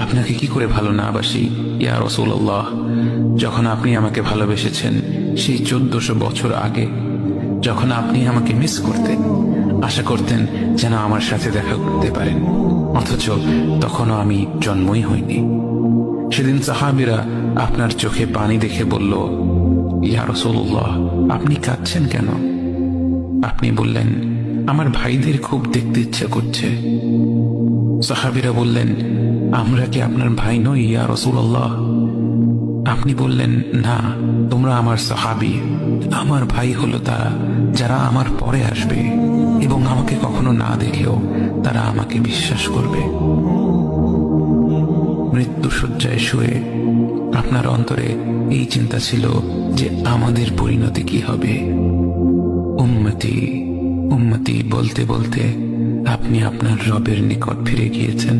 আপনাকে কি করে ভালো না বাসি ইয়া রাসূলুল্লাহ। যখন আপনি আমাকে ভালোবেসেছেন সেই 1400 বছর আগে, যখন আপনি আমাকে মিস করতেন, আশা করতেন যেন আমার সাথে দেখা করতে পারেন, অথচ তখনও আমি জন্মই হইনি। সেদিন সাহাবীরা আপনার চোখে পানি দেখে বলল, ইয়া রাসূলুল্লাহ, আপনি কাঁদছেন কেন? আপনি বললেন, আমার ভাইদের খুব দেখতে ইচ্ছা করছে। সাহাবীরা বললেন, আমরা কি আপনার ভাই নই ইয়া রাসূলুল্লাহ? আপনি বললেন, না, তোমরা আমার সাহাবী। আমার ভাই হলো তারা যারা আমার পরে আসবে এবং আমাকে কখনো না দেখেও তারা আমাকে বিশ্বাস করবে। মৃত্যু শয্যায় শুয়ে আপনার অন্তরে এই চিন্তা ছিল যে আমাদের পরিণতি কি হবে। উম্মতি উম্মতি বলতে বলতে আপনি আপনার রবের নিকট ফিরে গিয়েছেন।